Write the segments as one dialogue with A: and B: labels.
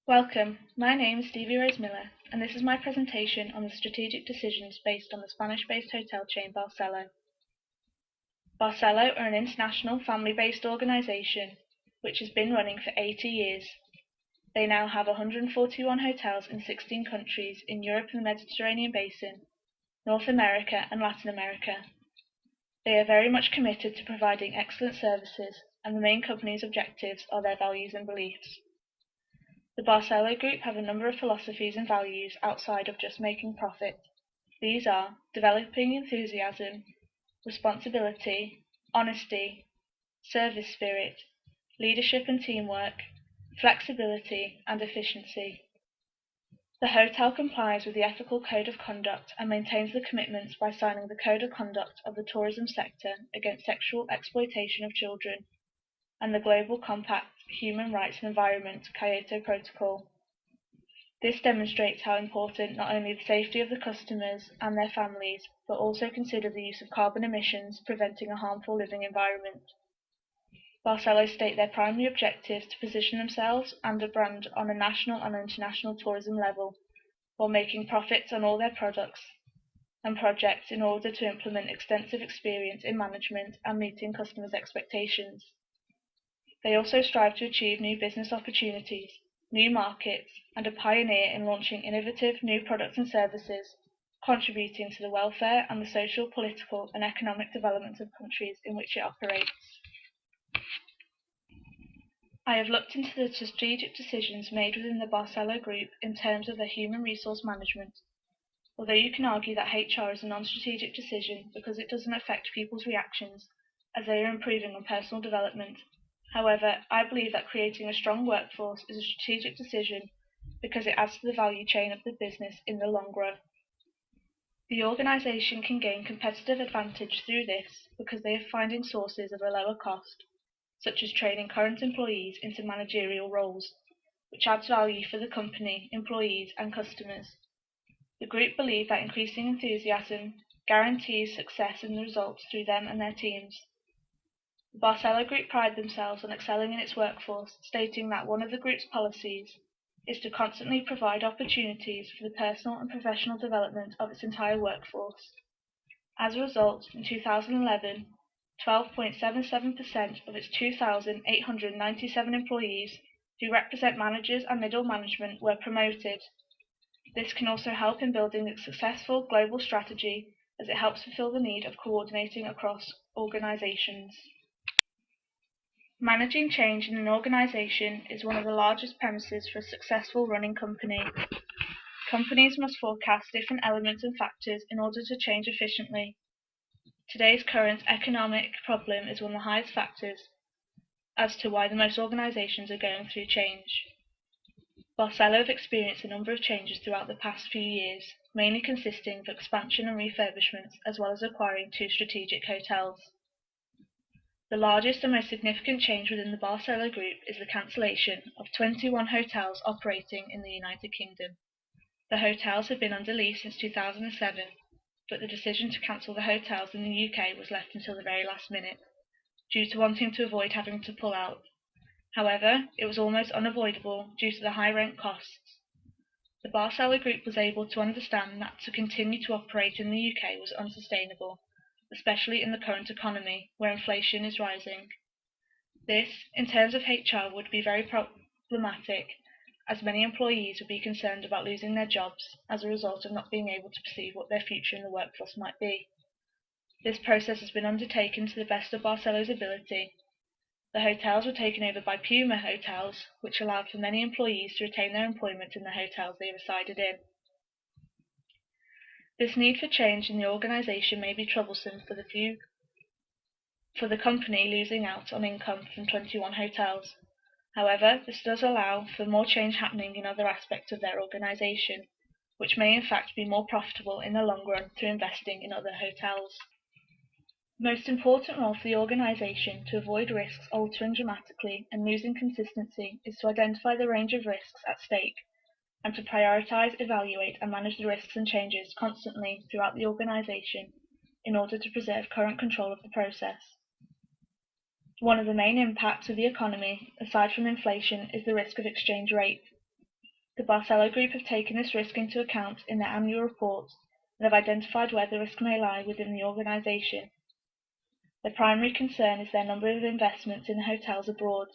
A: Welcome, my name is Stevie-Rose and this is my presentation on the strategic decisions based on the Spanish-based hotel chain Barcelo. Barcelo are an international family-based organisation which has been running for 80 years. They now have 141 hotels in 16 countries in Europe and the Mediterranean Basin, North America and Latin America. They are very much committed to providing excellent services, and the main company's objectives are their values and beliefs. The Barcelo Group have a number of philosophies and values outside of just making profit. These are developing enthusiasm, responsibility, honesty, service spirit, leadership and teamwork, flexibility, and efficiency. The hotel complies with the Ethical Code of Conduct and maintains the commitments by signing the Code of Conduct of the Tourism Sector Against Sexual Exploitation of Children and the Global Compact Human Rights and Environment Kyoto Protocol. This demonstrates how important not only the safety of the customers and their families, but also consider the use of carbon emissions, preventing a harmful living environment. Barcelo state their primary objectives to position themselves and a brand on a national and international tourism level, while making profits on all their products and projects in order to implement extensive experience in management and meeting customers' expectations. They also strive to achieve new business opportunities, new markets, and a pioneer in launching innovative new products and services, contributing to the welfare and the social, political, and economic development of countries in which it operates. I have looked into the strategic decisions made within the Barcelo Group in terms of their human resource management. Although you can argue that HR is a non-strategic decision because it doesn't affect people's reactions, as they are improving on personal development. However, I believe that creating a strong workforce is a strategic decision because it adds to the value chain of the business in the long run. The organisation can gain competitive advantage through this because they are finding sources of a lower cost, such as training current employees into managerial roles, which adds value for the company, employees and customers. The group believe that increasing enthusiasm guarantees success in the results through them and their teams. The Barcelo Group pride themselves on excelling in its workforce, stating that one of the group's policies is to constantly provide opportunities for the personal and professional development of its entire workforce. As a result, in 2011, 12.77% of its 2,897 employees who represent managers and middle management were promoted. This can also help in building a successful global strategy as it helps fulfill the need of coordinating across organizations. Managing change in an organization is one of the largest premises for a successful running company. Companies must forecast different elements and factors in order to change efficiently. Today's current economic problem is one of the highest factors as to why the most organizations are going through change. Barcelo have experienced a number of changes throughout the past few years, mainly consisting of expansion and refurbishments, as well as acquiring 2 strategic hotels. The largest and most significant change within the Barcelo Group is the cancellation of 21 hotels operating in the United Kingdom. The hotels have been under lease since 2007, but the decision to cancel the hotels in the UK was left until the very last minute, due to wanting to avoid having to pull out. However, it was almost unavoidable due to the high rent costs. The Barcelo Group was able to understand that to continue to operate in the UK was unsustainable, especially in the current economy, where inflation is rising. This, in terms of HR, would be very problematic, as many employees would be concerned about losing their jobs as a result of not being able to perceive what their future in the workforce might be. This process has been undertaken to the best of Barcelo's ability. The hotels were taken over by Puma Hotels, which allowed for many employees to retain their employment in the hotels they resided in. This need for change in the organisation may be troublesome for the company losing out on income from 21 hotels. However, this does allow for more change happening in other aspects of their organisation, which may in fact be more profitable in the long run through investing in other hotels. The most important role for the organisation to avoid risks altering dramatically and losing consistency is to identify the range of risks at stake and to prioritise, evaluate and manage the risks and changes constantly throughout the organisation in order to preserve current control of the process. One of the main impacts of the economy, aside from inflation, is the risk of exchange rate. The Barcelo Group have taken this risk into account in their annual reports and have identified where the risk may lie within the organisation. Their primary concern is their number of investments in hotels abroad,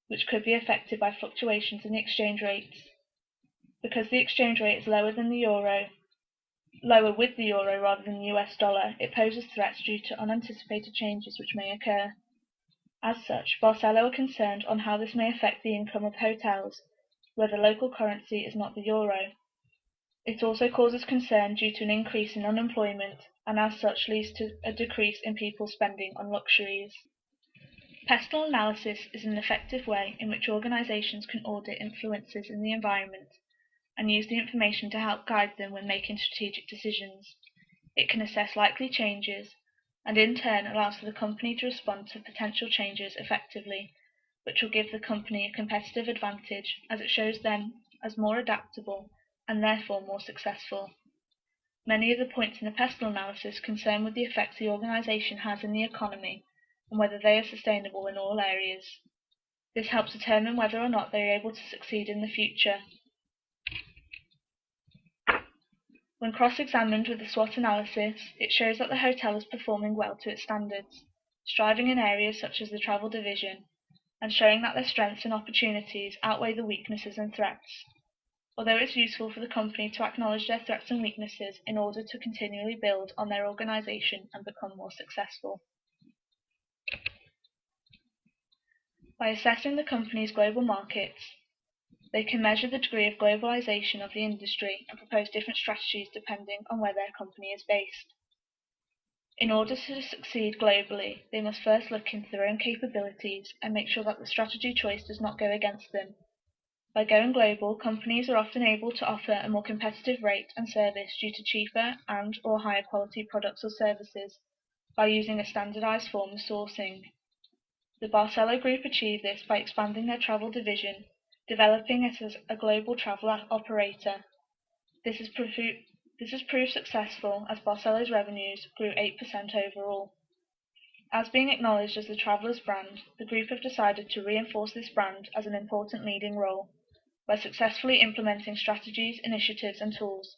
A: which could be affected by fluctuations in the exchange rates. Because the exchange rate is lower with the euro rather than the US dollar, it poses threats due to unanticipated changes which may occur. As such, Barcelo are concerned on how this may affect the income of hotels, where the local currency is not the euro. It also causes concern due to an increase in unemployment, and as such leads to a decrease in people spending on luxuries. Pestle analysis is an effective way in which organisations can audit influences in the environment and use the information to help guide them when making strategic decisions. It can assess likely changes and in turn allows for the company to respond to potential changes effectively, which will give the company a competitive advantage as it shows them as more adaptable and therefore more successful. Many of the points in the Pestle analysis concern with the effects the organisation has in the economy and whether they are sustainable in all areas. This helps determine whether or not they are able to succeed in the future. When cross-examined with the SWOT analysis, it shows that the hotel is performing well to its standards, striving in areas such as the travel division, and showing that their strengths and opportunities outweigh the weaknesses and threats. Although it's useful for the company to acknowledge their threats and weaknesses in order to continually build on their organisation and become more successful. By assessing the company's global markets, they can measure the degree of globalization of the industry and propose different strategies depending on where their company is based. In order to succeed globally, they must first look into their own capabilities and make sure that the strategy choice does not go against them. By going global, companies are often able to offer a more competitive rate and service due to cheaper and/or higher quality products or services by using a standardized form of sourcing. The Barcelo Group achieved this by expanding their travel division, developing it as a global travel operator. This has proved successful as Barcelo's revenues grew 8% overall. As being acknowledged as the traveller's brand, the group have decided to reinforce this brand as an important leading role. By successfully implementing strategies, initiatives and tools,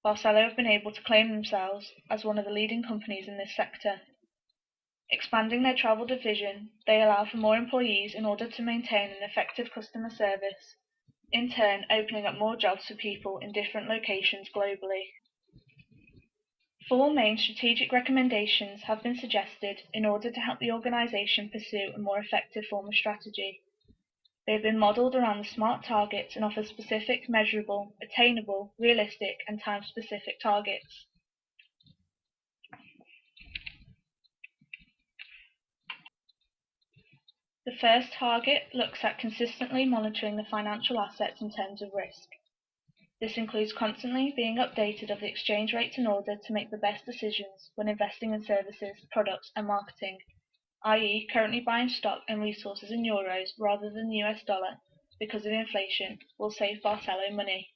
A: Barcelo have been able to claim themselves as one of the leading companies in this sector. Expanding their travel division, they allow for more employees in order to maintain an effective customer service, in turn opening up more jobs for people in different locations globally. 4 main strategic recommendations have been suggested in order to help the organisation pursue a more effective form of strategy. They have been modelled around the SMART targets and offer specific, measurable, attainable, realistic and time-specific targets. The first target looks at consistently monitoring the financial assets in terms of risk. This includes constantly being updated of the exchange rates in order to make the best decisions when investing in services, products and marketing, i.e. currently buying stock and resources in euros rather than the US dollar because of inflation will save Barcelo money.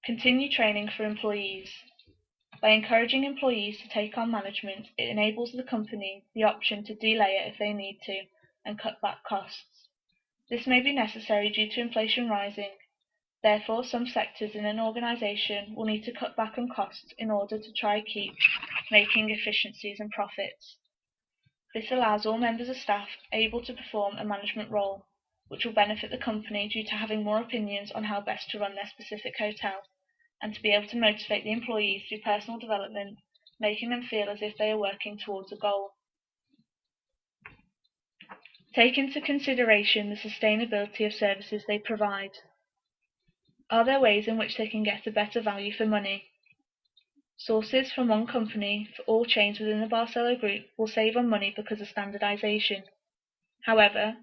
A: Continue training for employees. By encouraging employees to take on management, it enables the company the option to delayer if they need to and cut back costs. This may be necessary due to inflation rising. Therefore, some sectors in an organisation will need to cut back on costs in order to try keep making efficiencies and profits. This allows all members of staff able to perform a management role, which will benefit the company due to having more opinions on how best to run their specific hotel, and to be able to motivate the employees through personal development, making them feel as if they are working towards a goal. Take into consideration the sustainability of services they provide. Are there ways in which they can get a better value for money? Sources from one company for all chains within the Barcelo Group will save on money because of standardization. However,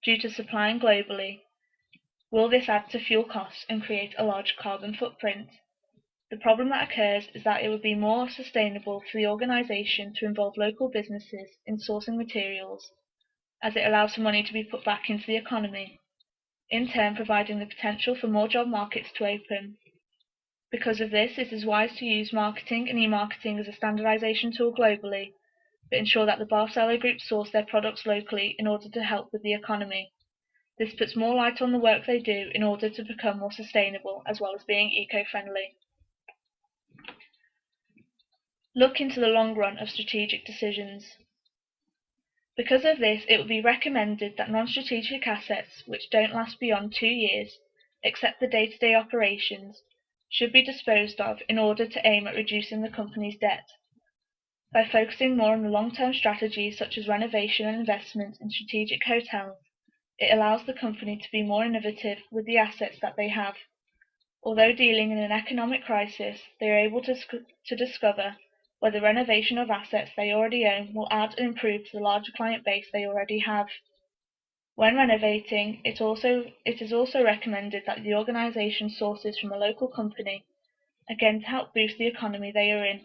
A: due to supplying globally, will this add to fuel costs and create a large carbon footprint? The problem that occurs is that it would be more sustainable for the organisation to involve local businesses in sourcing materials, as it allows for money to be put back into the economy, in turn providing the potential for more job markets to open. Because of this, it is wise to use marketing and e-marketing as a standardization tool globally, but ensure that the Barcelo Group source their products locally in order to help with the economy. This puts more light on the work they do in order to become more sustainable as well as being eco-friendly. Look into the long run of strategic decisions. Because of this, it would be recommended that non-strategic assets, which don't last beyond 2 years, except the day-to-day operations, should be disposed of in order to aim at reducing the company's debt. By focusing more on the long-term strategies such as renovation and investment in strategic hotels, it allows the company to be more innovative with the assets that they have. Although dealing in an economic crisis, they are able to discover whether renovation of assets they already own will add and improve to the larger client base they already have. When renovating, it is also recommended that the organisation sources from a local company, again to help boost the economy they are in.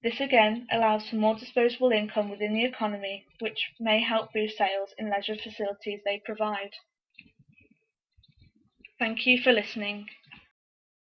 A: This again allows for more disposable income within the economy, which may help boost sales in leisure facilities they provide. Thank you for listening.